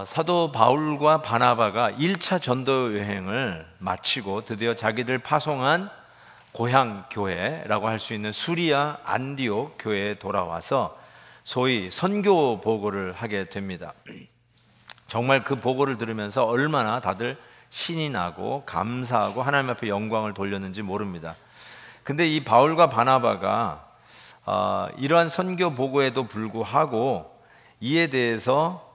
사도 바울과 바나바가 1차 전도 여행을 마치고 드디어 자기들 파송한 고향 교회라고 할 수 있는 수리아 안디옥 교회에 돌아와서 소위 선교 보고를 하게 됩니다. 정말 그 보고를 들으면서 얼마나 다들 신이 나고 감사하고 하나님 앞에 영광을 돌렸는지 모릅니다. 근데 이 바울과 바나바가 이러한 선교 보고에도 불구하고 이에 대해서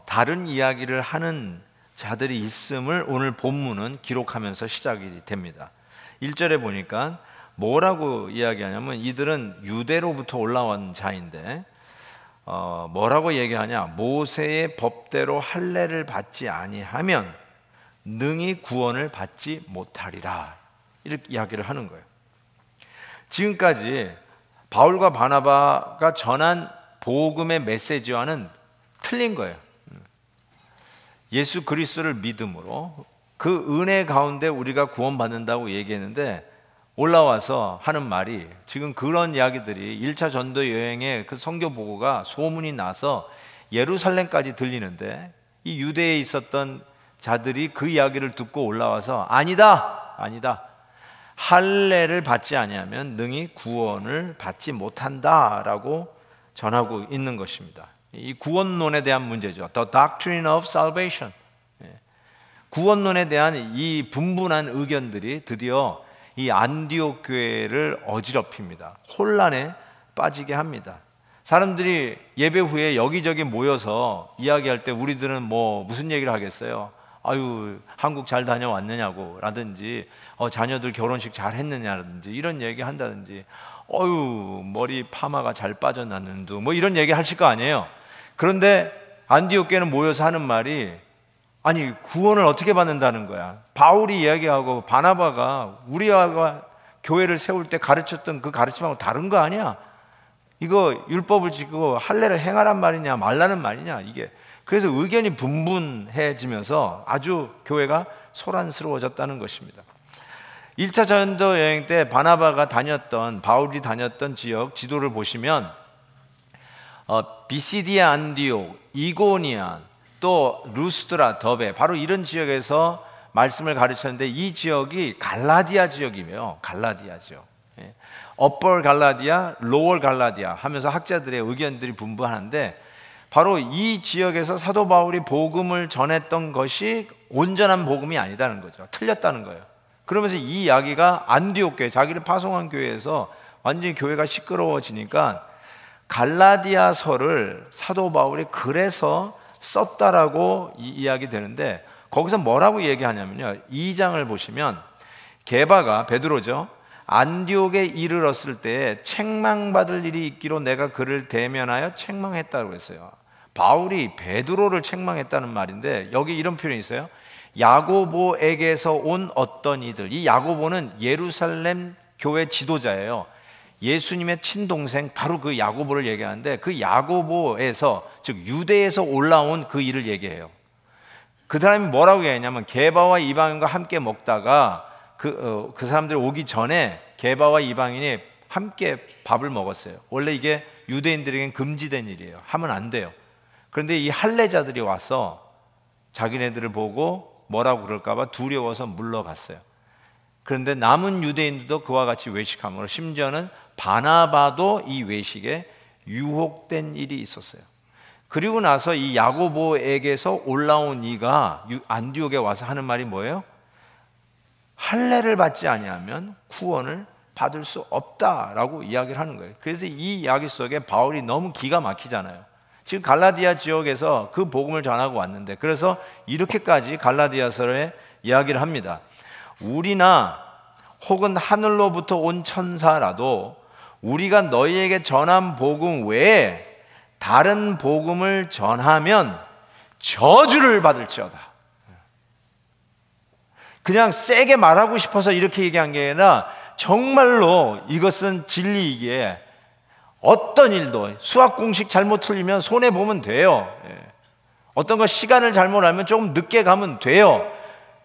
다른 이야기를 하는 자들이 있음을 오늘 본문은 기록하면서 시작이 됩니다. 1절에 보니까 뭐라고 이야기하냐면 이들은 유대로부터 올라온 자인데 뭐라고 얘기하냐, 모세의 법대로 할례를 받지 아니하면 능히 구원을 받지 못하리라, 이렇게 이야기를 하는 거예요. 지금까지 바울과 바나바가 전한 복음의 메시지와는 틀린 거예요. 예수 그리스도를 믿음으로 그 은혜 가운데 우리가 구원받는다고 얘기했는데 올라와서 하는 말이 지금 그런 이야기들이 1차 전도 여행의 그 선교 보고가 소문이 나서 예루살렘까지 들리는데 이 유대에 있었던 자들이 그 이야기를 듣고 올라와서 아니다, 할례를 받지 아니하면 능히 구원을 받지 못한다라고 전하고 있는 것입니다. 이 구원론에 대한 문제죠. The doctrine of salvation. 구원론에 대한 이 분분한 의견들이 드디어 이 안디옥 교회를 어지럽힙니다. 혼란에 빠지게 합니다. 사람들이 예배 후에 여기저기 모여서 이야기할 때 우리들은 무슨 얘기를 하겠어요? 아유, 한국 잘 다녀왔느냐고 라든지 자녀들 결혼식 잘 했느냐라든지 이런 얘기 한다든지 어유, 머리 파마가 잘 빠져나는 둥 이런 얘기 하실 거 아니에요. 그런데 안디옥 교회는 모여서 하는 말이 아니, 구원을 어떻게 받는다는 거야? 바울이 이야기하고 바나바가 우리가 교회를 세울 때 가르쳤던 그 가르침하고 다른 거 아니야? 이거 율법을 지키고 할례를 행하란 말이냐 말라는 말이냐, 이게. 그래서 의견이 분분해지면서 아주 교회가 소란스러워졌다는 것입니다. 1차 전도 여행 때 바나바가 다녔던, 바울이 다녔던 지역 지도를 보시면 비시디아 안디옥, 이고니안, 또 루스드라, 더베, 바로 이런 지역에서 말씀을 가르쳤는데 이 지역이 갈라디아 지역이며, 갈라디아 지역, 어퍼 갈라디아, 로어 갈라디아 하면서 학자들의 의견들이 분분하는데 바로 이 지역에서 사도 바울이 복음을 전했던 것이 온전한 복음이 아니다는 거죠. 틀렸다는 거예요. 그러면서 이 이야기가 안디옥 교회, 자기를 파송한 교회에서 완전히 교회가 시끄러워지니까 갈라디아서를 사도 바울이 그래서 썼다라고 이야기 되는데 거기서 뭐라고 얘기하냐면요, 2장을 보시면 게바가, 베드로죠, 안디옥에 이르렀을 때 책망받을 일이 있기로 내가 그를 대면하여 책망했다고 했어요. 바울이 베드로를 책망했다는 말인데 여기 이런 표현이 있어요. 야고보에게서 온 어떤 이들, 이 야고보는 예루살렘 교회 지도자예요. 예수님의 친동생, 바로 그 야고보를 얘기하는데 그 야고보에서, 즉 유대에서 올라온 그 일을 얘기해요. 그 사람이 뭐라고 얘기하냐면 게바와 이방인과 함께 먹다가 그 사람들이 오기 전에 게바와 이방인이 함께 밥을 먹었어요. 원래 이게 유대인들에겐 금지된 일이에요. 하면 안 돼요. 그런데 이 할례자들이 와서 자기네들을 보고 뭐라고 그럴까 봐 두려워서 물러갔어요. 그런데 남은 유대인들도 그와 같이 외식함으로 심지어는 바나바도 이 외식에 유혹된 일이 있었어요. 그리고 나서 이 야고보에게서 올라온 이가 안디옥에 와서 하는 말이 뭐예요? 할례를 받지 아니하면 구원을 받을 수 없다라고 이야기를 하는 거예요. 그래서 이 이야기 속에 바울이 너무 기가 막히잖아요. 지금 갈라디아 지역에서 그 복음을 전하고 왔는데, 그래서 이렇게까지 갈라디아서에 이야기를 합니다. 우리나 혹은 하늘로부터 온 천사라도 우리가 너희에게 전한 복음 외에 다른 복음을 전하면 저주를 받을지어다. 그냥 세게 말하고 싶어서 이렇게 얘기한 게 아니라 정말로 이것은 진리이기에 어떤 일도, 수학 공식 잘못 틀리면 손해보면 돼요. 어떤 거 시간을 잘못 알면 조금 늦게 가면 돼요.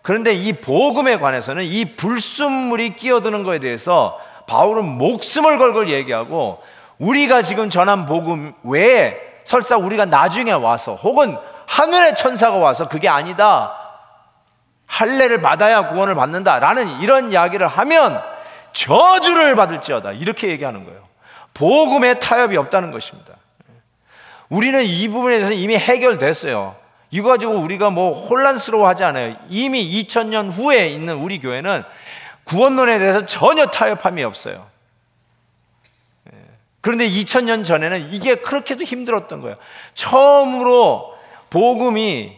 그런데 이 복음에 관해서는 이 불순물이 끼어드는 것에 대해서 바울은 목숨을 걸고 얘기하고, 우리가 지금 전한 복음 외에 설사 우리가 나중에 와서 혹은 하늘의 천사가 와서 그게 아니다, 할례를 받아야 구원을 받는다라는 이런 이야기를 하면 저주를 받을지어다, 이렇게 얘기하는 거예요. 복음에 타협이 없다는 것입니다. 우리는 이 부분에 대해서 이미 해결됐어요. 이거 가지고 우리가 뭐 혼란스러워하지 않아요. 이미 2000년 후에 있는 우리 교회는 구원론에 대해서 전혀 타협함이 없어요. 그런데 2000년 전에는 이게 그렇게도 힘들었던 거예요. 처음으로 복음이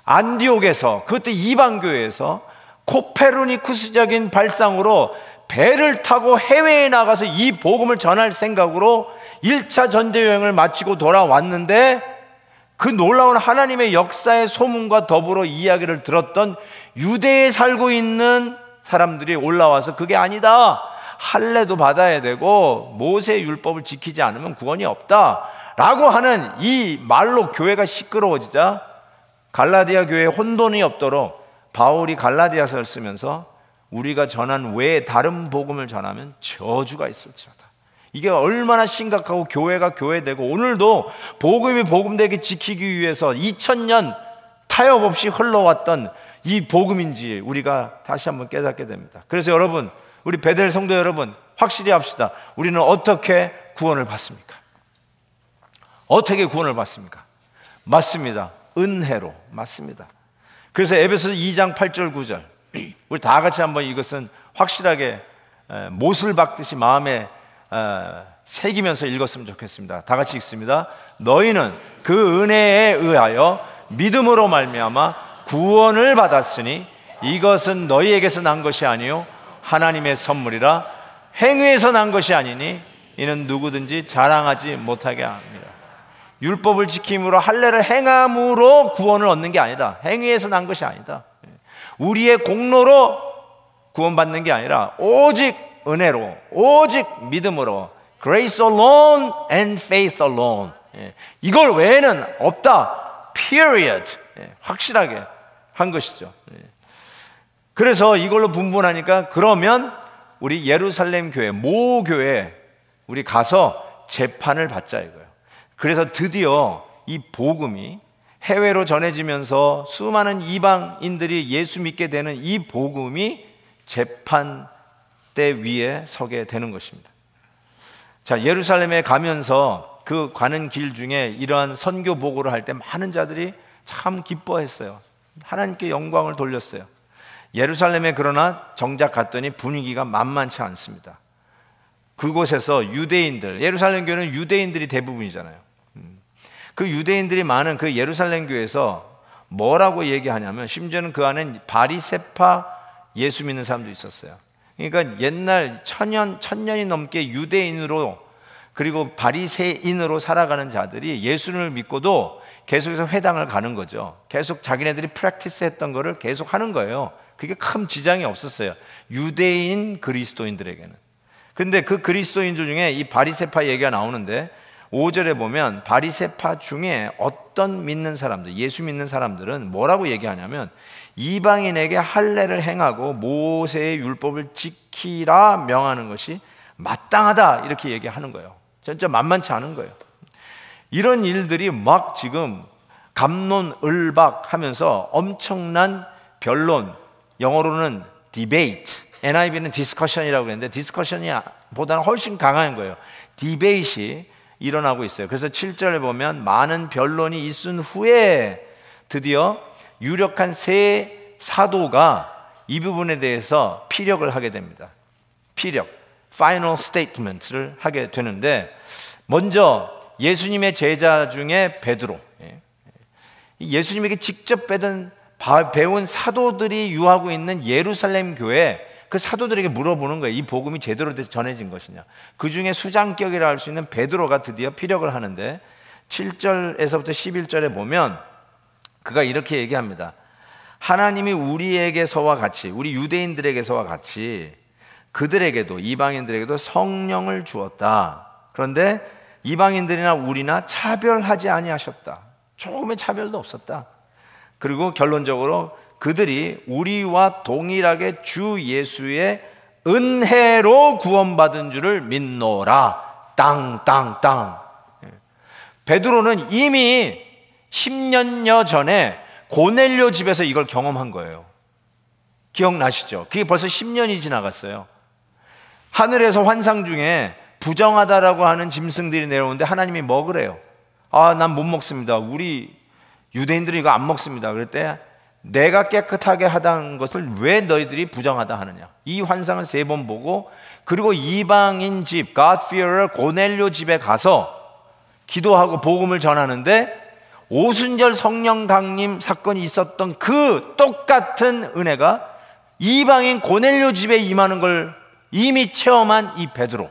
안디옥에서, 그때 이방교회에서 코페르니쿠스적인 발상으로 배를 타고 해외에 나가서 이 복음을 전할 생각으로 1차 전도여행을 마치고 돌아왔는데, 그 놀라운 하나님의 역사의 소문과 더불어 이야기를 들었던 유대에 살고 있는 사람들이 올라와서 그게 아니다, 할례도 받아야 되고 모세의 율법을 지키지 않으면 구원이 없다 라고 하는 이 말로 교회가 시끄러워지자 갈라디아 교회에 혼돈이 없도록 바울이 갈라디아서를 쓰면서 우리가 전한 외에 다른 복음을 전하면 저주가 있을지어다. 이게 얼마나 심각하고 교회가 교회되고 오늘도 복음이 복음되게 지키기 위해서 2000년 타협 없이 흘러왔던 이 복음인지 우리가 다시 한번 깨닫게 됩니다. 그래서 여러분, 우리 베델 성도 여러분, 확실히 합시다. 우리는 어떻게 구원을 받습니까? 어떻게 구원을 받습니까? 맞습니다. 은혜로. 맞습니다. 그래서 에베소서 2장 8절 9절 우리 다 같이 한번 이것은 확실하게 못을 박듯이 마음에 새기면서 읽었으면 좋겠습니다. 다 같이 읽습니다. 너희는 그 은혜에 의하여 믿음으로 말미암아 구원을 받았으니 이것은 너희에게서 난 것이 아니요 하나님의 선물이라. 행위에서 난 것이 아니니 이는 누구든지 자랑하지 못하게 합니다. 율법을 지킴으로 할례를 행함으로 구원을 얻는 게 아니다. 행위에서 난 것이 아니다. 우리의 공로로 구원받는 게 아니라 오직 은혜로, 오직 믿음으로, grace alone and faith alone, 이걸 외에는 없다, period, 확실하게 한 것이죠. 그래서 이걸로 분분하니까 그러면 우리 예루살렘 교회, 모 교회 우리 가서 재판을 받자 이거예요. 그래서 드디어 이 복음이 해외로 전해지면서 수많은 이방인들이 예수 믿게 되는 이 복음이 재판대 위에 서게 되는 것입니다. 자, 예루살렘에 가면서 그 가는 길 중에 이러한 선교 보고를 할 때 많은 자들이 참 기뻐했어요. 하나님께 영광을 돌렸어요. 예루살렘에 그러나 정작 갔더니 분위기가 만만치 않습니다. 그곳에서 유대인들, 예루살렘 교회는 유대인들이 대부분이잖아요. 그 유대인들이 많은 그 예루살렘 교회에서 뭐라고 얘기하냐면, 심지어는 그 안엔 바리새파 예수 믿는 사람도 있었어요. 그러니까 옛날 천년이 넘게 유대인으로 그리고 바리새인으로 살아가는 자들이 예수를 믿고도 계속해서 회당을 가는 거죠. 계속 자기네들이 프랙티스 했던 거를 계속 하는 거예요. 그게 큰 지장이 없었어요, 유대인 그리스도인들에게는. 근데 그 그리스도인들 중에 이 바리새파 얘기가 나오는데 5절에 보면 바리새파 중에 어떤 믿는 사람들, 예수 믿는 사람들은 뭐라고 얘기하냐면 이방인에게 할례를 행하고 모세의 율법을 지키라 명하는 것이 마땅하다, 이렇게 얘기하는 거예요. 진짜 만만치 않은 거예요. 이런 일들이 막 지금 갑론을박 하면서 엄청난 변론, 영어로는 debate, NIV는 discussion이라고 했는데 디스커션이 보다는 훨씬 강한 거예요. 디베이트이 일어나고 있어요. 그래서 7절에 보면 많은 변론이 있은 후에 드디어 유력한 세 사도가 이 부분에 대해서 피력을 하게 됩니다. 피력, final statement를 하게 되는데, 먼저 예수님의 제자 중에 베드로, 예수님에게 직접 배운 사도들이 유하고 있는 예루살렘 교회, 그 사도들에게 물어보는 거예요. 이 복음이 제대로 전해진 것이냐. 그 중에 수장격이라 할 수 있는 베드로가 드디어 피력을 하는데 7절에서부터 11절에 보면 그가 이렇게 얘기합니다. 하나님이 우리에게서와 같이, 우리 유대인들에게서와 같이 그들에게도, 이방인들에게도 성령을 주었다. 그런데 이방인들이나 우리나 차별하지 아니하셨다. 조금의 차별도 없었다. 그리고 결론적으로 그들이 우리와 동일하게 주 예수의 은혜로 구원받은 줄을 믿노라. 땅. 베드로는 이미 10년여 전에 고넬료 집에서 이걸 경험한 거예요. 기억나시죠? 그게 벌써 10년이 지나갔어요. 하늘에서 환상 중에 부정하다라고 하는 짐승들이 내려오는데 하나님이 먹으래요. 난 못 먹습니다. 우리 유대인들이 이거 안 먹습니다. 그럴 때 내가 깨끗하게 하다는 것을 왜 너희들이 부정하다 하느냐. 이 환상을 3번 보고, 그리고 이방인 집 God-fearer 고넬료 집에 가서 기도하고 복음을 전하는데 오순절 성령 강림 사건이 있었던 그 똑같은 은혜가 이방인 고넬료 집에 임하는 걸 이미 체험한 이 베드로,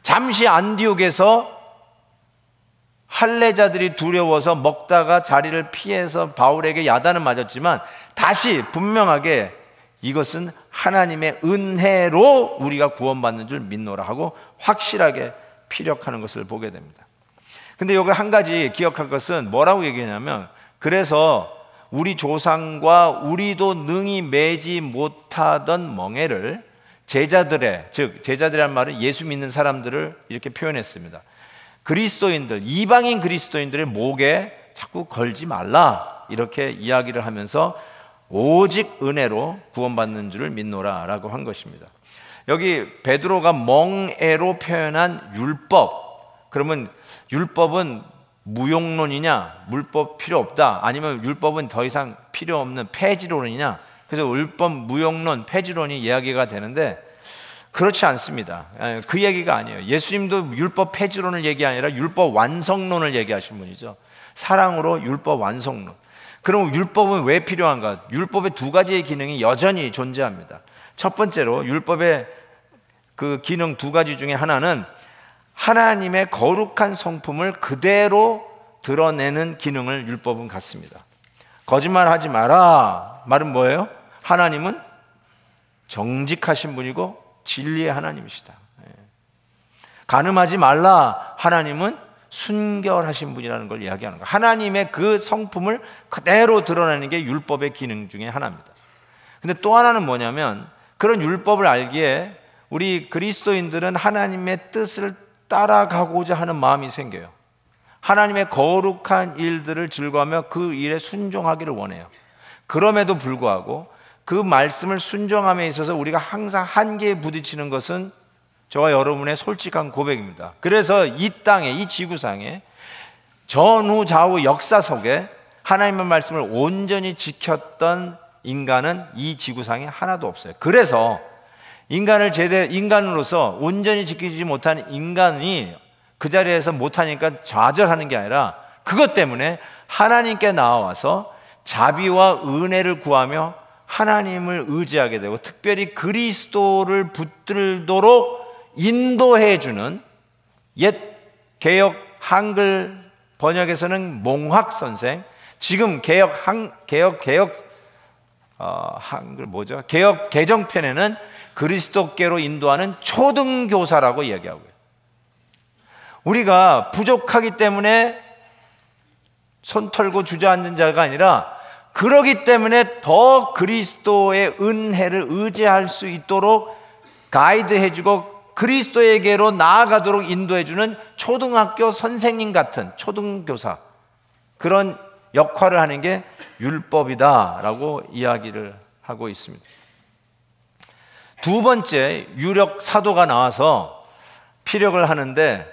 잠시 안디옥에서 할례자들이 두려워서 먹다가 자리를 피해서 바울에게 야단을 맞았지만 다시 분명하게 이것은 하나님의 은혜로 우리가 구원받는 줄 믿노라 하고 확실하게 피력하는 것을 보게 됩니다. 근데 여기 한 가지 기억할 것은 뭐라고 얘기하냐면, 그래서 우리 조상과 우리도 능히 매지 못하던 멍에를 제자들의, 즉 제자들이란 말은 예수 믿는 사람들을 이렇게 표현했습니다. 그리스도인들, 이방인 그리스도인들의 목에 자꾸 걸지 말라, 이렇게 이야기를 하면서 오직 은혜로 구원받는 줄을 믿노라 라고 한 것입니다. 여기 베드로가 멍에로 표현한 율법, 그러면 율법은 무용론이냐, 율법 필요 없다, 아니면 율법은 더 이상 필요 없는 폐지론이냐, 그래서 율법 무용론 폐지론이 이야기가 되는데 그렇지 않습니다. 그 얘기가 아니에요. 예수님도 율법 폐지론을 얘기 아니라 율법 완성론을 얘기하신 분이죠. 사랑으로 율법 완성론. 그럼 율법은 왜 필요한가? 율법의 2가지의 기능이 여전히 존재합니다. 첫 번째로 율법의 그 기능 2가지 중에 하나는 하나님의 거룩한 성품을 그대로 드러내는 기능을 율법은 갖습니다. 거짓말하지 마라 말은 뭐예요? 하나님은 정직하신 분이고 진리의 하나님이시다. 간음하지 말라, 하나님은 순결하신 분이라는 걸 이야기하는 거예요. 하나님의 그 성품을 그대로 드러내는 게 율법의 기능 중에 하나입니다. 근데 또 하나는 뭐냐면, 그런 율법을 알기에 우리 그리스도인들은 하나님의 뜻을 따라가고자 하는 마음이 생겨요. 하나님의 거룩한 일들을 즐거워하며 그 일에 순종하기를 원해요. 그럼에도 불구하고 그 말씀을 순종함에 있어서 우리가 항상 한계에 부딪히는 것은 저와 여러분의 솔직한 고백입니다. 그래서 이 땅에, 이 지구상에 전후 좌우 역사 속에 하나님의 말씀을 온전히 지켰던 인간은 이 지구상에 하나도 없어요. 그래서 인간으로서 온전히 지키지 못한 인간이 그 자리에서 못하니까 좌절하는 게 아니라 그것 때문에 하나님께 나와서 자비와 은혜를 구하며 하나님을 의지하게 되고, 특별히 그리스도를 붙들도록 인도해주는, 옛 개역 한글 번역에서는 몽학 선생, 지금 한글 뭐죠? 개역 개정편에는 그리스도께로 인도하는 초등교사라고 이야기하고요. 우리가 부족하기 때문에 손 털고 주저앉는 자가 아니라, 그러기 때문에 더 그리스도의 은혜를 의지할 수 있도록 가이드해주고 그리스도에게로 나아가도록 인도해주는 초등학교 선생님 같은 초등교사, 그런 역할을 하는 게 율법이다라고 이야기를 하고 있습니다. 2번째, 유력 사도가 나와서 피력을 하는데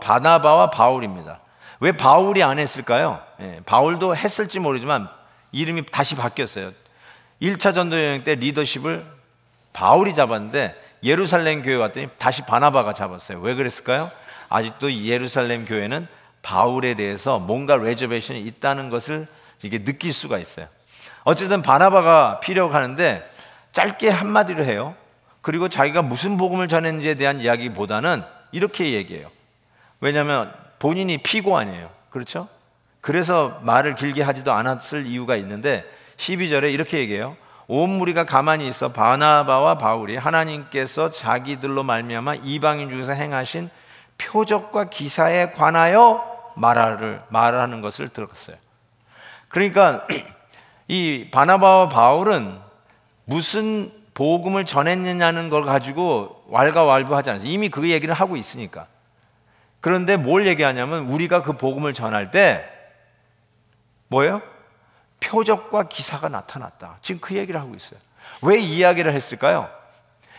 바나바와 바울입니다. 왜 바울이 안 했을까요? 바울도 했을지 모르지만 이름이 다시 바뀌었어요. 1차 전도 여행 때 리더십을 바울이 잡았는데 예루살렘 교회 왔더니 다시 바나바가 잡았어요. 왜 그랬을까요? 아직도 예루살렘 교회는 바울에 대해서 뭔가 레저베이션이 있다는 것을 이게 느낄 수가 있어요. 어쨌든 바나바가 피력하는데 짧게 한마디로 해요. 그리고 자기가 무슨 복음을 전했는지에 대한 이야기보다는 이렇게 얘기해요. 왜냐하면 본인이 피고아니에요. 그렇죠? 그래서 말을 길게 하지도 않았을 이유가 있는데 12절에 이렇게 얘기해요. 온 무리가 가만히 있어 바나바와 바울이 하나님께서 자기들로 말미암아 이방인 중에서 행하신 표적과 기사에 관하여 말하는 것을 들었어요. 그러니까 이 바나바와 바울은 무슨 복음을 전했느냐는 걸 가지고 왈가왈부하지 않아요. 이미 그 얘기를 하고 있으니까. 그런데 뭘 얘기하냐면 우리가 그 복음을 전할 때 뭐예요? 표적과 기사가 나타났다. 지금 그 얘기를 하고 있어요. 왜 이 이야기를 했을까요?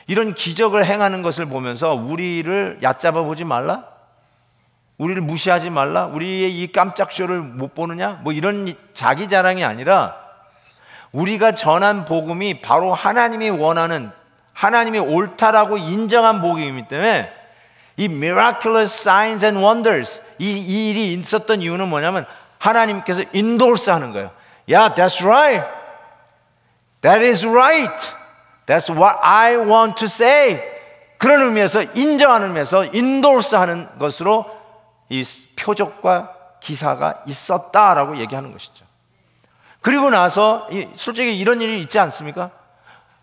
이런 기적을 행하는 것을 보면서 우리를 얕잡아 보지 말라? 우리를 무시하지 말라? 우리의 이 깜짝 쇼를 못 보느냐? 뭐 이런 자기 자랑이 아니라 우리가 전한 복음이 바로 하나님이 원하는, 하나님이 옳다라고 인정한 복음이기 때문에 이 miraculous signs and wonders, 이 일이 있었던 이유는 뭐냐면 하나님께서 endorse 하는 거예요. Yeah, that's right. That is right. That's what I want to say. 그런 의미에서, 인정하는 의미에서 endorse 하는 것으로 이 표적과 기사가 있었다라고 얘기하는 것이죠. 그리고 나서 솔직히 이런 일이 있지 않습니까?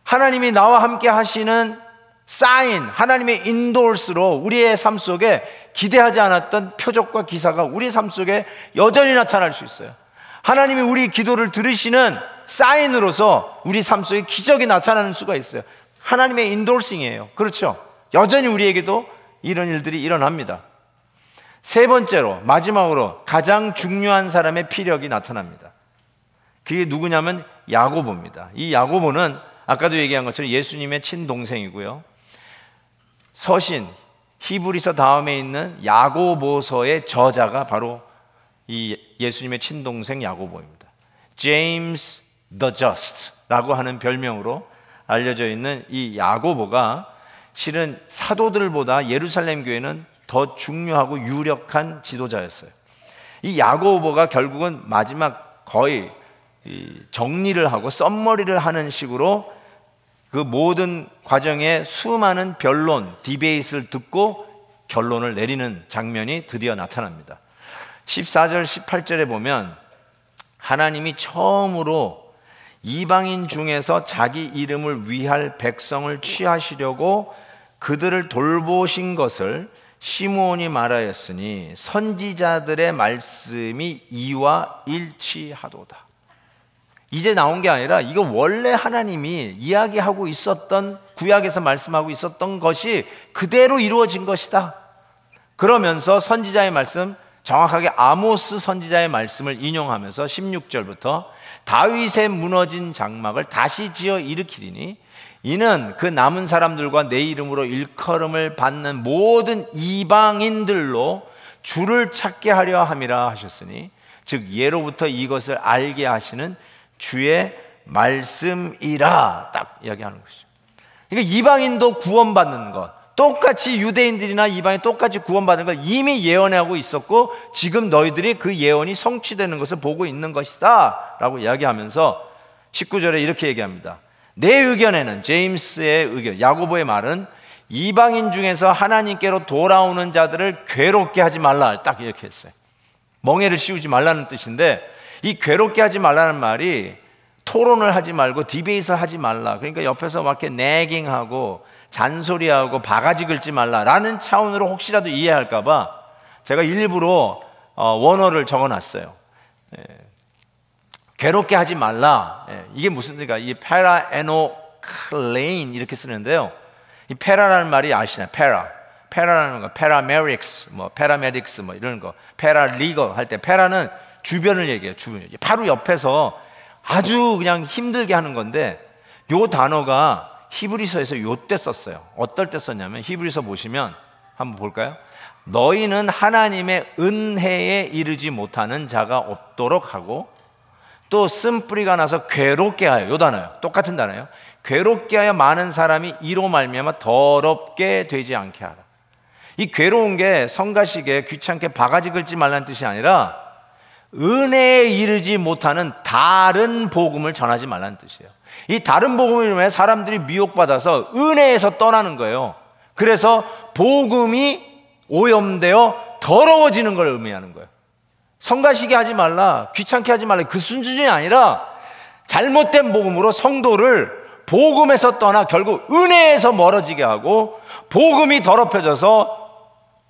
하나님이 나와 함께 하시는 사인, 하나님의 인도스로 우리의 삶 속에 기대하지 않았던 표적과 기사가 우리의 삶 속에 여전히 나타날 수 있어요. 하나님이 우리 기도를 들으시는 사인으로서 우리 삶 속에 기적이 나타나는 수가 있어요. 하나님의 인도싱이에요. 그렇죠? 여전히 우리에게도 이런 일들이 일어납니다. 세 번째로, 마지막으로 가장 중요한 사람의 피력이 나타납니다. 그게 누구냐면 야고보입니다. 이 야고보는 아까도 얘기한 것처럼 예수님의 친동생이고요, 서신 히브리서 다음에 있는 야고보서의 저자가 바로 이 예수님의 친동생 야고보입니다. James the Just라고 하는 별명으로 알려져 있는 이 야고보가 실은 사도들보다 예루살렘 교회는 더 중요하고 유력한 지도자였어요. 이 야고보가 결국은 마지막 거의 정리를 하고 썸머리를 하는 식으로 그 모든 과정의 수많은 변론, 디베이트를 듣고 결론을 내리는 장면이 드디어 나타납니다. 14절, 18절에 보면 하나님이 처음으로 이방인 중에서 자기 이름을 위할 백성을 취하시려고 그들을 돌보신 것을 시므온이 말하였으니 선지자들의 말씀이 이와 일치하도다. 이제 나온 게 아니라 이거 원래 하나님이 이야기하고 있었던, 구약에서 말씀하고 있었던 것이 그대로 이루어진 것이다. 그러면서 선지자의 말씀, 정확하게 아모스 선지자의 말씀을 인용하면서 16절부터 다윗의 무너진 장막을 다시 지어 일으키리니 이는 그 남은 사람들과 내 이름으로 일컬음을 받는 모든 이방인들로 주를 찾게 하려 함이라 하셨으니, 즉 예로부터 이것을 알게 하시는 주의 말씀이라, 딱 이야기하는 것이죠. 그러니까 이방인도 구원받는 것, 똑같이 유대인들이나 이방인 똑같이 구원받는 걸 이미 예언하고 있었고 지금 너희들이 그 예언이 성취되는 것을 보고 있는 것이다 라고 이야기하면서 19절에 이렇게 얘기합니다. 내 의견에는, 제임스의 의견, 야고보의 말은 이방인 중에서 하나님께로 돌아오는 자들을 괴롭게 하지 말라, 딱 이렇게 했어요. 멍에를 씌우지 말라는 뜻인데, 이 괴롭게 하지 말라는 말이 토론을 하지 말고 디베이트를 하지 말라, 그러니까 옆에서 막 이렇게 내깅하고 잔소리하고 바가지 긁지 말라라는 차원으로 혹시라도 이해할까봐 제가 일부러 원어를 적어놨어요. 괴롭게 하지 말라. 이게 무슨 뜻일까? 이 페라에노클레인 이렇게 쓰는데요. 이 페라라는 말이 아시나요? 페라라는 거, 페라메릭스, 뭐 페라메딕스, 뭐 이런 거, 페라리거 할 때 페라는 주변을 얘기해요. 주변. 바로 옆에서 아주 그냥 힘들게 하는 건데, 요 단어가 히브리서에서 요때 썼어요. 어떨 때 썼냐면 히브리서 보시면 한번 볼까요? 너희는 하나님의 은혜에 이르지 못하는 자가 없도록 하고, 또 쓴뿌리가 나서 괴롭게 하여, 요 단어요. 똑같은 단어예요. 괴롭게 하여 많은 사람이 이로 말미암아 더럽게 되지 않게 하라. 이 괴로운 게 성가시게 귀찮게 바가지 긁지 말라는 뜻이 아니라 은혜에 이르지 못하는 다른 복음을 전하지 말라는 뜻이에요. 이 다른 복음을 이루면 사람들이 미혹받아서 은혜에서 떠나는 거예요. 그래서 복음이 오염되어 더러워지는 걸 의미하는 거예요. 성가시게 하지 말라, 귀찮게 하지 말라, 그 수준이 아니라 잘못된 복음으로 성도를 복음에서 떠나 결국 은혜에서 멀어지게 하고 복음이 더럽혀져서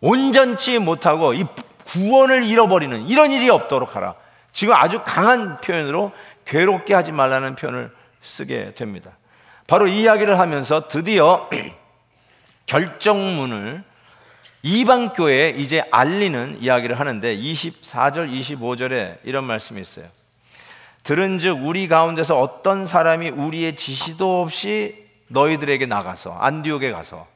온전치 못하고 이 구원을 잃어버리는 이런 일이 없도록 하라. 지금 아주 강한 표현으로 괴롭게 하지 말라는 표현을 쓰게 됩니다. 바로 이 이야기를 하면서 드디어 결정문을 이방교회에 이제 알리는 이야기를 하는데 24절 25절에 이런 말씀이 있어요. 들은즉 우리 가운데서 어떤 사람이 우리의 지시도 없이 너희들에게 나가서 안디옥에 가서,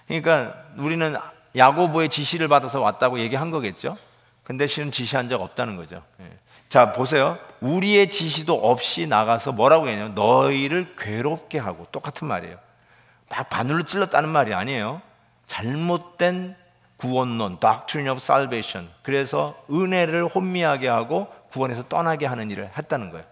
그러니까 우리는 야고보의 지시를 받아서 왔다고 얘기한 거겠죠. 근데 실은 지시한 적 없다는 거죠. 자, 보세요. 우리의 지시도 없이 나가서 뭐라고 했냐면 너희를 괴롭게 하고, 똑같은 말이에요. 막 바늘로 찔렀다는 말이 아니에요. 잘못된 구원론, Doctrine of Salvation. 그래서 은혜를 혼미하게 하고 구원에서 떠나게 하는 일을 했다는 거예요.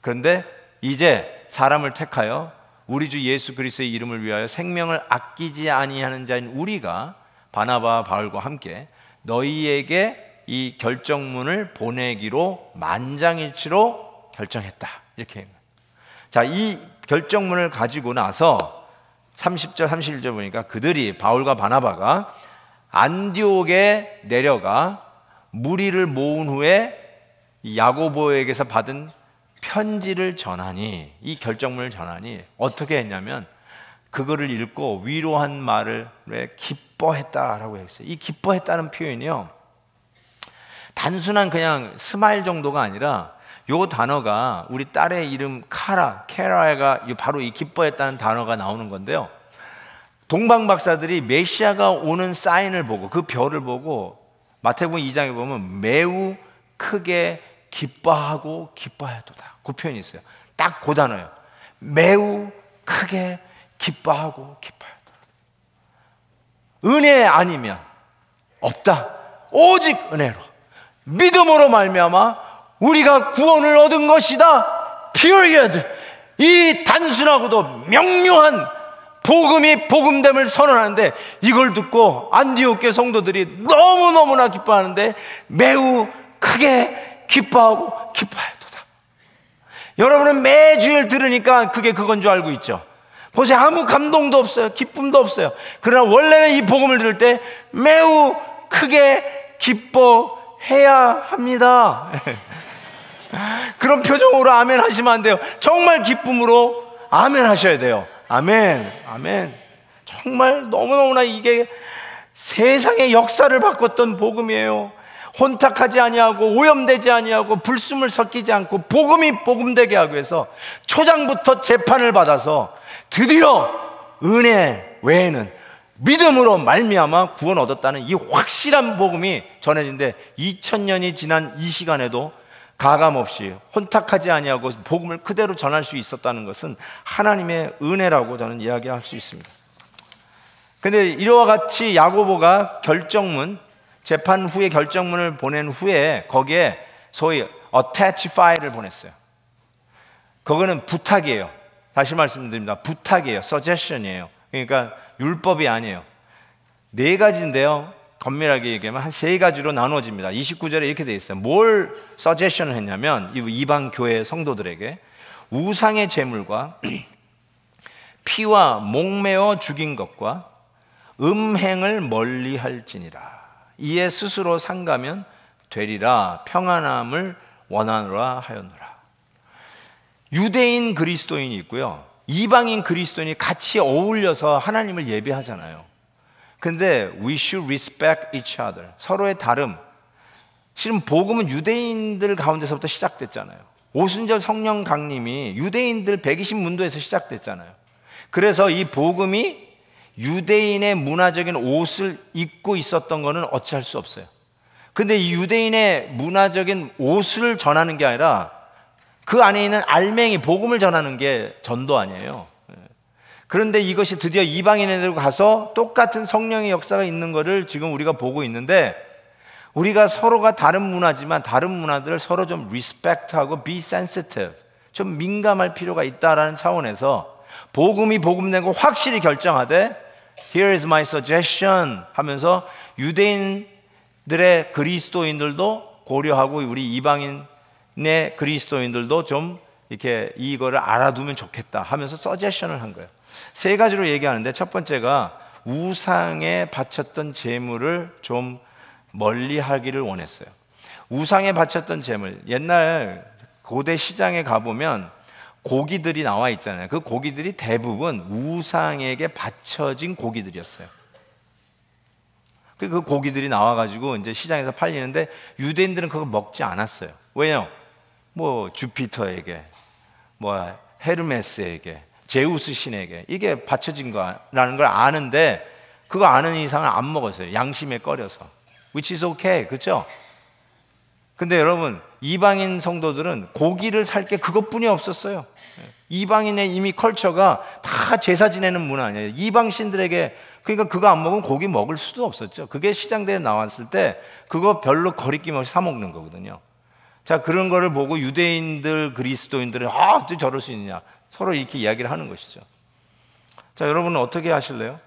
그런데 이제 사람을 택하여 우리 주 예수 그리스도의 이름을 위하여 생명을 아끼지 아니하는 자인 우리가 바나바와 바울과 함께 너희에게 이 결정문을 보내기로 만장일치로 결정했다. 이렇게. 자, 이 결정문을 가지고 나서 30절 31절 보니까 그들이, 바울과 바나바가 안디옥에 내려가 무리를 모은 후에 야고보에게서 받은 편지를 전하니, 이 결정문을 전하니 어떻게 했냐면 그거를 읽고 위로한 말을 기뻐했다라고 했어요. 이 기뻐했다는 표현이요, 단순한 그냥 스마일 정도가 아니라 요 단어가 우리 딸의 이름 케라가 바로 이 기뻐했다는 단어가 나오는 건데요. 동방 박사들이 메시아가 오는 사인을 보고, 그 별을 보고 마태복음 2장에 보면 매우 크게 기뻐하고 기뻐하도다, 그 표현이 있어요. 딱 그 단어예요. 매우 크게 기뻐하고 기뻐하도다. 은혜 아니면 없다. 오직 은혜로 믿음으로 말미암아 우리가 구원을 얻은 것이다. period. 이 단순하고도 명료한 복음이 복음됨을 선언하는데, 이걸 듣고 안디옥 성도들이 너무너무나 기뻐하는데 매우 크게 기뻐하고 기뻐하도다. 여러분은 매주일 들으니까 그게 그건 줄 알고 있죠. 보세요. 아무 감동도 없어요. 기쁨도 없어요. 그러나 원래는 이 복음을 들을 때 매우 크게 기뻐해야 합니다. 그런 표정으로 아멘 하시면 안 돼요. 정말 기쁨으로 아멘 하셔야 돼요. 아멘, 아멘. 정말 너무너무나 이게 세상의 역사를 바꿨던 복음이에요. 혼탁하지 아니하고 오염되지 아니하고 불순물 섞이지 않고 복음이 복음되게 하기 위해서 초장부터 재판을 받아서 드디어 은혜 외에는 믿음으로 말미암아 구원 얻었다는 이 확실한 복음이 전해진데, 2000년이 지난 이 시간에도 가감없이 혼탁하지 아니하고 복음을 그대로 전할 수 있었다는 것은 하나님의 은혜라고 저는 이야기할 수 있습니다. 그런데 이와 같이 야고보가 결정문, 재판 후에 결정문을 보낸 후에 거기에 소위 attach file을 보냈어요. 그거는 부탁이에요. 다시 말씀드립니다. 부탁이에요. suggestion이에요. 그러니까 율법이 아니에요. 4가지인데요 엄밀하게 얘기하면 한 3가지로 나누어집니다. 29절에 이렇게 되어 있어요. 뭘 서제션을 했냐면 이방 교회 성도들에게 우상의 제물과 피와 목매어 죽인 것과 음행을 멀리할지니라. 이에 스스로 상가면 되리라. 평안함을 원하노라 하였노라. 유대인 그리스도인이 있고요, 이방인 그리스도인이 같이 어울려서 하나님을 예배하잖아요. 근데 we should respect each other. 서로의 다름. 실은 복음은 유대인들 가운데서부터 시작됐잖아요. 오순절 성령 강림이 유대인들 120문도에서 시작됐잖아요. 그래서 이 복음이 유대인의 문화적인 옷을 입고 있었던 거는 어찌할 수 없어요. 근데 이 유대인의 문화적인 옷을 전하는 게 아니라 그 안에 있는 알맹이 복음을 전하는 게 전도 아니에요. 그런데 이것이 드디어 이방인에게로 가서 똑같은 성령의 역사가 있는 것을 지금 우리가 보고 있는데, 우리가 서로가 다른 문화지만 다른 문화들을 서로 좀 리스펙트하고 be sensitive, 좀 민감할 필요가 있다라는 차원에서 복음이 복음된 거 확실히 결정하되 Here is my suggestion 하면서 유대인들의 그리스도인들도 고려하고 우리 이방인의 그리스도인들도 좀 이렇게 이거를 알아두면 좋겠다 하면서 서제션을 한 거예요. 3가지로 얘기하는데, 첫 번째가 우상에 바쳤던 제물을 좀 멀리 하기를 원했어요. 우상에 바쳤던 제물, 옛날 고대 시장에 가보면 고기들이 나와 있잖아요. 그 고기들이 대부분 우상에게 바쳐진 고기들이었어요. 그 고기들이 나와가지고 이제 시장에서 팔리는데 유대인들은 그거 먹지 않았어요. 왜요? 뭐 주피터에게, 뭐 헤르메스에게, 제우스 신에게 이게 바쳐진 거라는 걸 아는데 그거 아는 이상은 안 먹었어요. 양심에 꺼려서. Which is okay. 그렇죠? 근데 여러분, 이방인 성도들은 고기를 살 게 그것뿐이 없었어요. 이방인의 이미 컬처가 다 제사 지내는 문화 아니에요. 이방 신들에게, 그러니까 그거 안 먹으면 고기 먹을 수도 없었죠. 그게 시장대에 나왔을 때 그거 별로 거리낌 없이 사 먹는 거거든요. 자, 그런 거를 보고 유대인들, 그리스도인들은 또 저럴 수 있느냐, 서로 이렇게 이야기를 하는 것이죠. 자, 여러분은 어떻게 하실래요?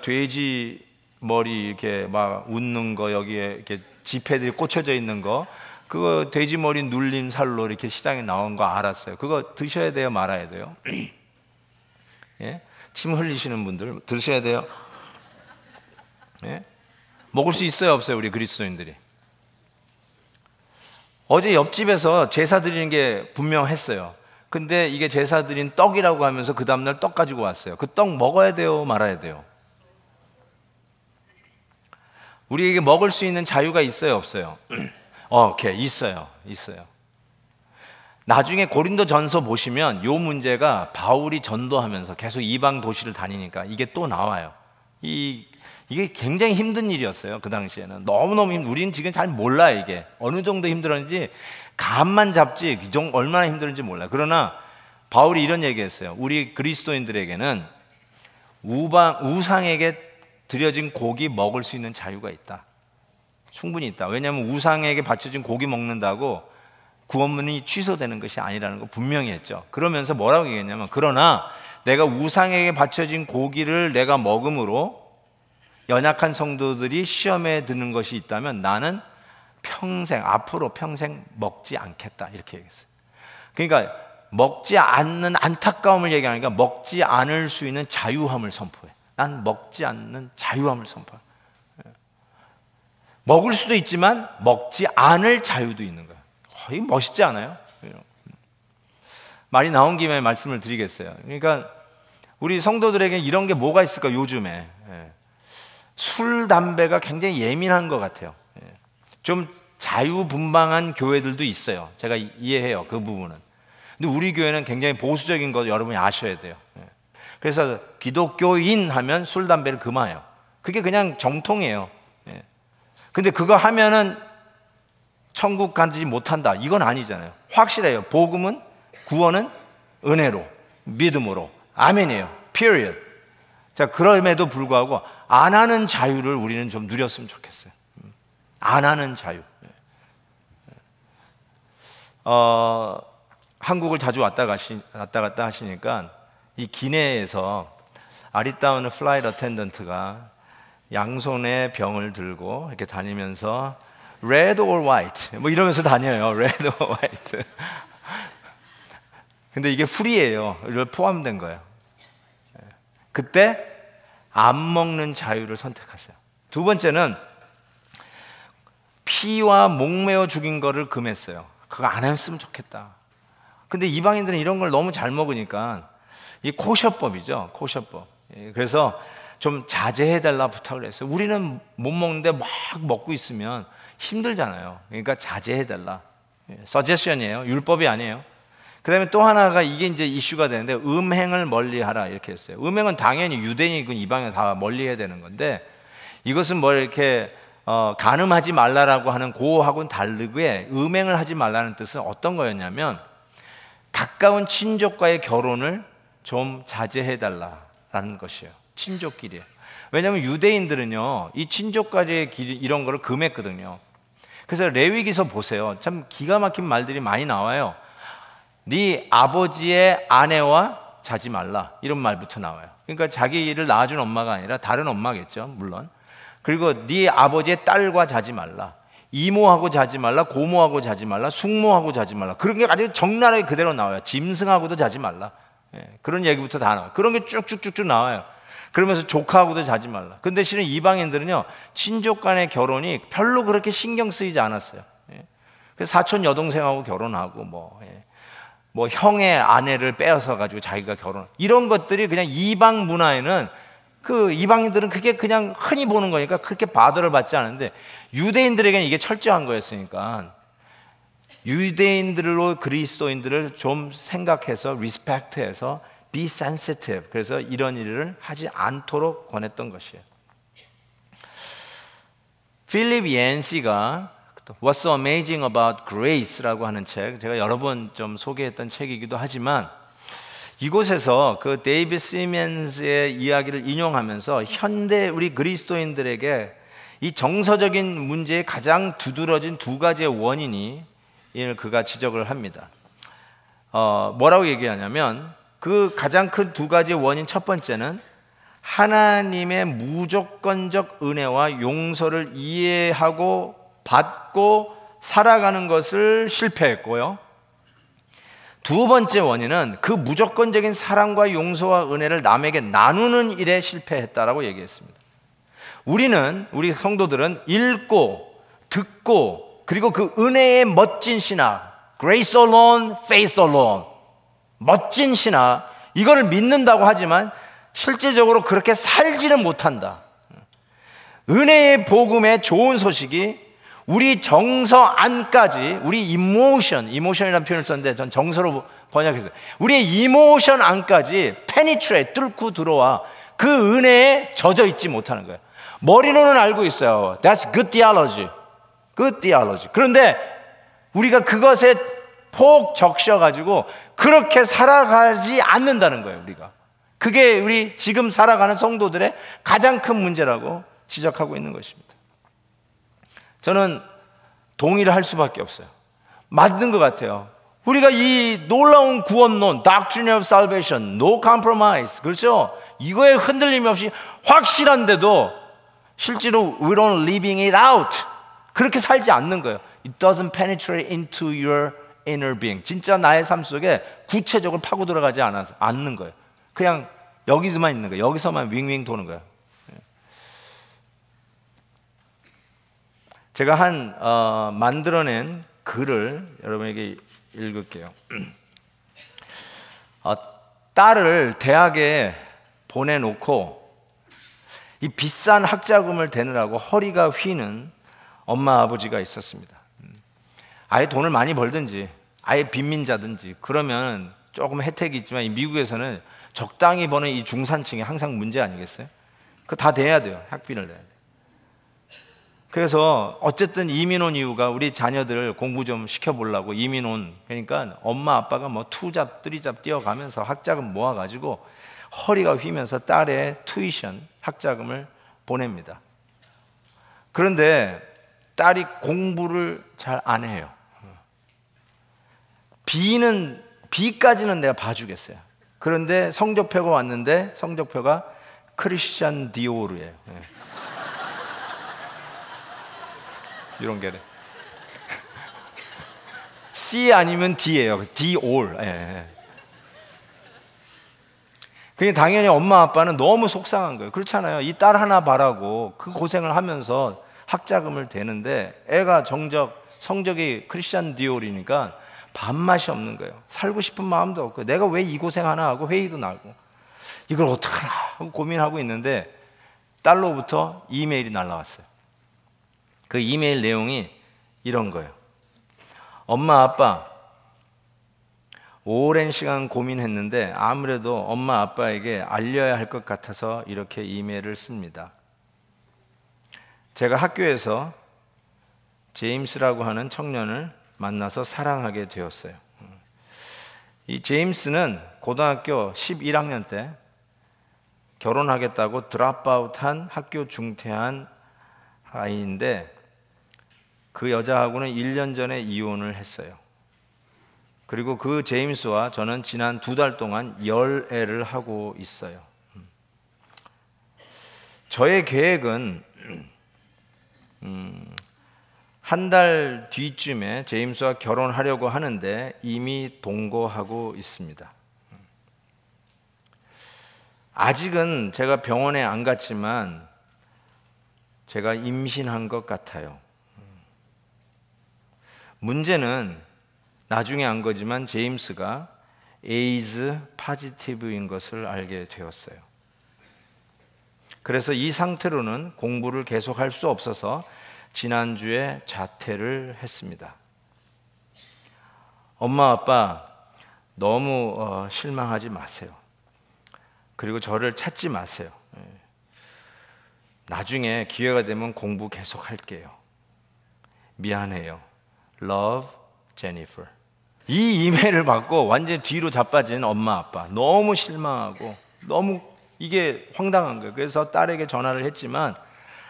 돼지 머리 이렇게 막 웃는 거, 여기에 이렇게 지폐들이 꽂혀져 있는 거, 그거 돼지 머리 눌린 살로 이렇게 시장에 나온 거 알았어요. 그거 드셔야 돼요, 말아야 돼요? 예? 침 흘리시는 분들 드셔야 돼요. 예? 먹을 수 있어요, 없어요, 우리 그리스도인들이? 어제 옆집에서 제사 드리는 게 분명했어요. 근데 이게 제사 드린 떡이라고 하면서 그 다음날 떡 가지고 왔어요. 그 떡 먹어야 돼요, 말아야 돼요? 우리에게 먹을 수 있는 자유가 있어요, 없어요? 오케이, 있어요. 나중에 고린도 전서 보시면 이 문제가 바울이 전도하면서 계속 이방 도시를 다니니까 이게 또 나와요. 이게 굉장히 힘든 일이었어요, 그 당시에는. 너무너무 우리는 지금 잘 몰라요, 이게 어느 정도 힘들었는지. 감만 잡지 얼마나 힘들었는지 몰라요. 그러나 바울이 이런 얘기했어요. 우리 그리스도인들에게는 우상에게 드려진 고기 먹을 수 있는 자유가 있다. 충분히 있다. 왜냐하면 우상에게 바쳐진 고기 먹는다고 구원문이 취소되는 것이 아니라는 거 분명히 했죠. 그러면서 뭐라고 얘기했냐면, 그러나 내가 우상에게 바쳐진 고기를 내가 먹음으로 연약한 성도들이 시험에 드는 것이 있다면 나는 앞으로 평생 먹지 않겠다, 이렇게 얘기했어요. 그러니까 먹지 않는 안타까움을 얘기하니까 먹지 않을 수 있는 자유함을 선포해. 난 먹지 않는 자유함을 선포해. 먹을 수도 있지만 먹지 않을 자유도 있는 거야. 이게 멋있지 않아요? 말이 나온 김에 말씀을 드리겠어요. 그러니까 우리 성도들에게 이런 게 뭐가 있을까, 요즘에? 술, 담배가 굉장히 예민한 것 같아요. 좀 자유분방한 교회들도 있어요. 제가 이해해요, 그 부분은. 근데 우리 교회는 굉장히 보수적인 거 여러분이 아셔야 돼요. 그래서 기독교인 하면 술, 담배를 금해요. 그게 그냥 정통이에요. 근데 그거 하면은 천국 가지 못한다, 이건 아니잖아요. 확실해요. 복음은, 구원은 은혜로, 믿음으로. 아멘이에요. period. 자, 그럼에도 불구하고 안 하는 자유를 우리는 좀 누렸으면 좋겠어요. 안 하는 자유. 한국을 자주 왔다 갔다 하시니까 이 기내에서 아리따운 플라이트 어텐던트가 양손에 병을 들고 이렇게 다니면서 red or white 뭐 이러면서 다녀요. red or white. 근데 이게 풀이에요. 이걸 포함된 거예요. 그때 안 먹는 자유를 선택하세요. 두 번째는 피와 목매어 죽인 거를 금했어요. 그거 안 했으면 좋겠다. 근데 이방인들은 이런 걸 너무 잘 먹으니까 이 코셔법이죠. 코셔법. 그래서 좀 자제해달라 부탁을 했어요. 우리는 못 먹는데 막 먹고 있으면 힘들잖아요. 그러니까 자제해달라. 서제션이에요. 율법이 아니에요. 그 다음에 또 하나가 이게 이제 이슈가 되는데, 음행을 멀리하라, 이렇게 했어요. 음행은 당연히 유대인이건 이방인 다 멀리해야 되는 건데, 이것은 뭐 이렇게 간음하지 말라라고 하는 고하고는 다르게 음행을 하지 말라는 뜻은 어떤 거였냐면, 가까운 친족과의 결혼을 좀 자제해달라라는 것이에요. 친족끼리요. 왜냐하면 유대인들은요, 이 친족까지의 길, 이런 거를 금했거든요. 그래서 레위기서 보세요. 참 기가 막힌 말들이 많이 나와요. 네 아버지의 아내와 자지 말라, 이런 말부터 나와요. 그러니까 자기를 낳아준 엄마가 아니라 다른 엄마겠죠, 물론. 그리고 네 아버지의 딸과 자지 말라, 이모하고 자지 말라, 고모하고 자지 말라, 숙모하고 자지 말라. 그런 게 아주 적나라하게 그대로 나와요. 짐승하고도 자지 말라. 그런 얘기부터 다 나와요. 그런 게 쭉쭉쭉쭉 나와요. 그러면서 조카하고도 자지 말라. 근데 실은 이방인들은요, 친족 간의 결혼이 별로 그렇게 신경 쓰이지 않았어요. 그래서 사촌 여동생하고 결혼하고 뭐 형의 아내를 빼앗아 가지고 자기가 결혼, 이런 것들이 그냥 이방 문화에는, 그 이방인들은 그게 그냥 흔히 보는 거니까 그렇게 바더를 받지 않은데, 유대인들에게는 이게 철저한 거였으니까 유대인들로 그리스도인들을 좀 생각해서 리스펙트해서 be sensitive, 그래서 이런 일을 하지 않도록 권했던 것이에요. 필립 옌시가 What's so amazing about grace라고 하는 책, 제가 여러 번 좀 소개했던 책이기도 하지만 이곳에서 그 데이비드 시먼스의 이야기를 인용하면서 현대 우리 그리스도인들에게 이 정서적인 문제에 가장 두드러진 두 가지의 원인이 그가 지적을 합니다. 뭐라고 얘기하냐면 그 가장 큰 두 가지의 원인, 첫 번째는 하나님의 무조건적 은혜와 용서를 이해하고 받고 살아가는 것을 실패했고요. 두 번째 원인은 그 무조건적인 사랑과 용서와 은혜를 남에게 나누는 일에 실패했다라고 얘기했습니다. 우리 성도들은 읽고 듣고 그리고 그 은혜의 멋진 신학, Grace alone, Faith alone, 멋진 신학, 이거를 믿는다고 하지만 실제적으로 그렇게 살지는 못한다. 은혜의 복음의 좋은 소식이 우리 정서 안까지, 우리 이모션이라는 표현을 썼는데 전 정서로 번역했어요. 우리의 이모션 안까지 penetrate, 뚫고 들어와 그 은혜에 젖어 있지 못하는 거예요. 머리로는 알고 있어요. That's good theology. Good theology. 그런데 우리가 그것에 폭 적셔가지고 그렇게 살아가지 않는다는 거예요, 우리가. 그게 우리 지금 살아가는 성도들의 가장 큰 문제라고 지적하고 있는 것입니다. 저는 동의를 할 수밖에 없어요. 맞는 것 같아요. 우리가 이 놀라운 구원론, Doctrine of Salvation, No Compromise, 그렇죠? 이거에 흔들림이 없이 확실한데도 실제로 we don't living it out, 그렇게 살지 않는 거예요. It doesn't penetrate into your inner being. 진짜 나의 삶 속에 구체적으로 파고 들어가지 않는 거예요. 그냥 여기서만 있는 거예요. 여기서만 윙윙 도는 거예요. 제가 만들어낸 글을 여러분에게 읽을게요. 딸을 대학에 보내놓고 이 비싼 학자금을 대느라고 허리가 휘는 엄마 아버지가 있었습니다. 아예 돈을 많이 벌든지 아예 빈민자든지 그러면 조금 혜택이 있지만 이 미국에서는 적당히 버는 이 중산층이 항상 문제 아니겠어요? 그거 다 내야 돼요. 학비를 내야 돼요. 그래서 어쨌든 이민 온 이유가 우리 자녀들 공부 좀 시켜보려고 이민 온, 그러니까 엄마 아빠가 뭐 투잡, 쓰리잡 뛰어가면서 학자금 모아가지고 허리가 휘면서 딸의 투이션, 학자금을 보냅니다. 그런데 딸이 공부를 잘 안 해요. B까지는 내가 봐주겠어요. 그런데 성적표가 왔는데 성적표가 크리스찬 디오르예요. 이런 게래. C 아니면 D예요. D-all. 그게 당연히 엄마 아빠는 너무 속상한 거예요. 그렇잖아요. 이 딸 하나 바라고 그 고생을 하면서 학자금을 대는데 애가 성적이 크리스찬 디올이니까 밥맛이 없는 거예요. 살고 싶은 마음도 없고 내가 왜 이 고생 하나 하고 회의도 나고 이걸 어떡하나 하고 고민하고 있는데 딸로부터 이메일이 날라왔어요. 그 이메일 내용이 이런 거예요. 엄마 아빠 오랜 시간 고민했는데 아무래도 엄마 아빠에게 알려야 할 것 같아서 이렇게 이메일을 씁니다. 제가 학교에서 제임스라고 하는 청년을 만나서 사랑하게 되었어요. 이 제임스는 고등학교 11학년 때 결혼하겠다고 드랍아웃한 학교 중퇴한 아이인데 그 여자하고는 1년 전에 이혼을 했어요. 그리고 그 제임스와 저는 지난 2달 동안 열애를 하고 있어요. 저의 계획은 한 달 뒤쯤에 제임스와 결혼하려고 하는데 이미 동거하고 있습니다. 아직은 제가 병원에 안 갔지만 제가 임신한 것 같아요. 문제는 나중에 안 거지만 제임스가 에이즈 파지티브인 것을 알게 되었어요. 그래서 이 상태로는 공부를 계속할 수 없어서 지난주에 자퇴를 했습니다. 엄마 아빠 너무 실망하지 마세요. 그리고 저를 찾지 마세요. 나중에 기회가 되면 공부 계속 할게요. 미안해요. Love, Jennifer. 이 이메일을 받고 완전히 뒤로 자빠진 엄마 아빠, 너무 실망하고 너무 이게 황당한 거예요. 그래서 딸에게 전화를 했지만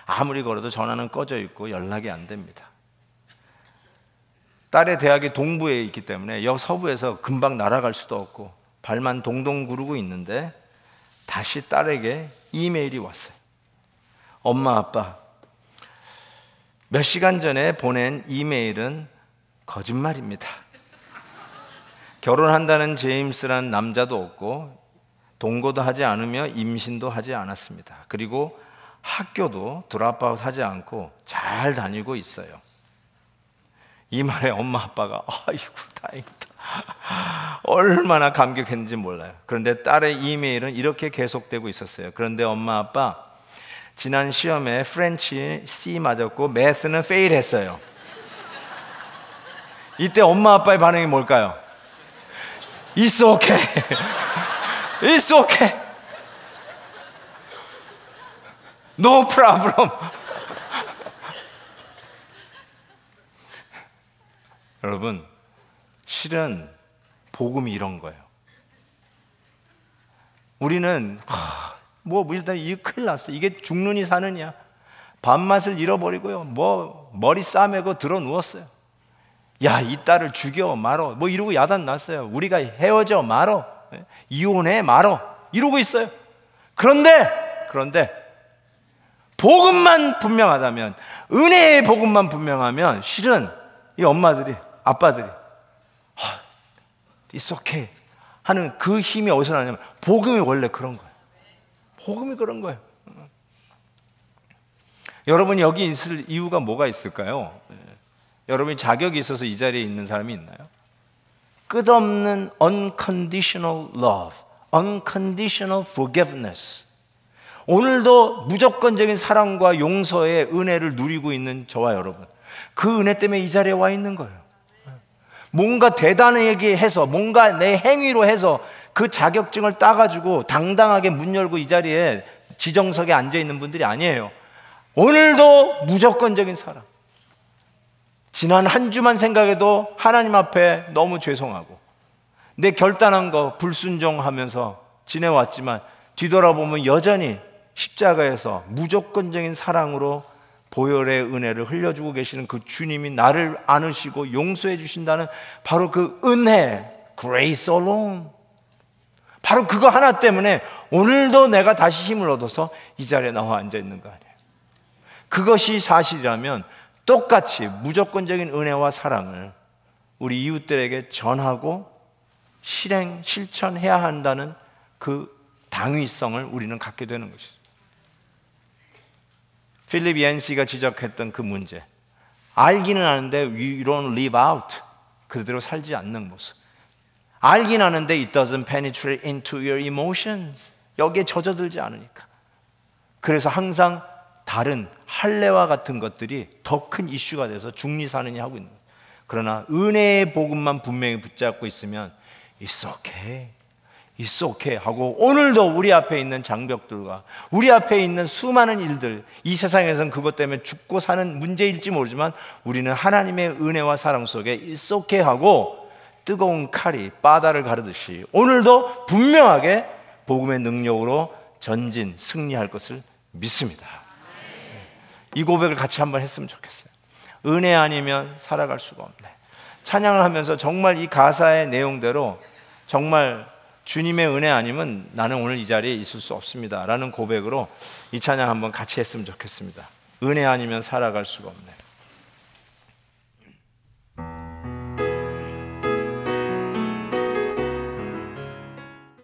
아무리 걸어도 전화는 꺼져 있고 연락이 안 됩니다. 딸의 대학이 동부에 있기 때문에 서부에서 금방 날아갈 수도 없고 발만 동동 구르고 있는데 다시 딸에게 이메일이 왔어요. 엄마 아빠, 몇 시간 전에 보낸 이메일은 거짓말입니다. 결혼한다는 제임스라는 남자도 없고 동거도 하지 않으며 임신도 하지 않았습니다. 그리고 학교도 드랍아웃 하지 않고 잘 다니고 있어요. 이 말에 엄마 아빠가 아이고 다행이다, 얼마나 감격했는지 몰라요. 그런데 딸의 이메일은 이렇게 계속되고 있었어요. 그런데 엄마 아빠, 지난 시험에 프렌치 C 맞았고 매스는 페일 했어요. 이때 엄마 아빠의 반응이 뭘까요? It's okay. It's okay. No problem. 여러분, 실은 복음이 이런 거예요. 우리는 일단 이게 큰일 났어. 이게 죽느니 사느냐. 밥맛을 잃어버리고요. 머리 싸매고 들어 누웠어요. 야, 이 딸을 죽여 말어. 이러고 야단 났어요. 우리가 헤어져 말어. 이혼해 말어. 이러고 있어요. 그런데 복음만 분명하다면, 은혜의 복음만 분명하면 실은 이 엄마들이, 아빠들이 It's okay 하는 그 힘이 어디서 나냐면 복음이 원래 그런 거예요. 복음이 그런 거예요. 여러분이 여기 있을 이유가 뭐가 있을까요? 여러분이 자격이 있어서 이 자리에 있는 사람이 있나요? 끝없는 unconditional love, unconditional forgiveness. 오늘도 무조건적인 사랑과 용서의 은혜를 누리고 있는 저와 여러분, 그 은혜 때문에 이 자리에 와 있는 거예요. 뭔가 대단하게 해서, 뭔가 내 행위로 해서 그 자격증을 따가지고 당당하게 문 열고 이 자리에 지정석에 앉아 있는 분들이 아니에요. 오늘도 무조건적인 사랑. 지난 한 주만 생각해도 하나님 앞에 너무 죄송하고 내 결단한 거 불순종하면서 지내왔지만 뒤돌아보면 여전히 십자가에서 무조건적인 사랑으로 보혈의 은혜를 흘려주고 계시는 그 주님이 나를 안으시고 용서해 주신다는 바로 그 은혜, grace alone. 바로 그거 하나 때문에 오늘도 내가 다시 힘을 얻어서 이 자리에 나와 앉아 있는 거 아니에요. 그것이 사실이라면 똑같이 무조건적인 은혜와 사랑을 우리 이웃들에게 전하고 실천해야 한다는 그 당위성을 우리는 갖게 되는 것이죠. 필립 얀시가 지적했던 그 문제, 알기는 아는데 we don't live out, 그대로 살지 않는 모습. 알긴 아는데 it doesn't penetrate into your emotions, 여기에 젖어들지 않으니까. 그래서 항상 다른 할례와 같은 것들이 더 큰 이슈가 돼서 중리사느니 하고 있는 거예요. 그러나 은혜의 복음만 분명히 붙잡고 있으면 It's okay, It's okay 하고 오늘도 우리 앞에 있는 장벽들과 우리 앞에 있는 수많은 일들, 이 세상에서는 그것 때문에 죽고 사는 문제일지 모르지만 우리는 하나님의 은혜와 사랑 속에 It's okay 하고 뜨거운 칼이 바다를 가르듯이 오늘도 분명하게 복음의 능력으로 전진, 승리할 것을 믿습니다. 이 고백을 같이 한번 했으면 좋겠어요. 은혜 아니면 살아갈 수가 없네. 찬양을 하면서 정말 이 가사의 내용대로 정말 주님의 은혜 아니면 나는 오늘 이 자리에 있을 수 없습니다 라는 고백으로 이 찬양 한번 같이 했으면 좋겠습니다. 은혜 아니면 살아갈 수가 없네.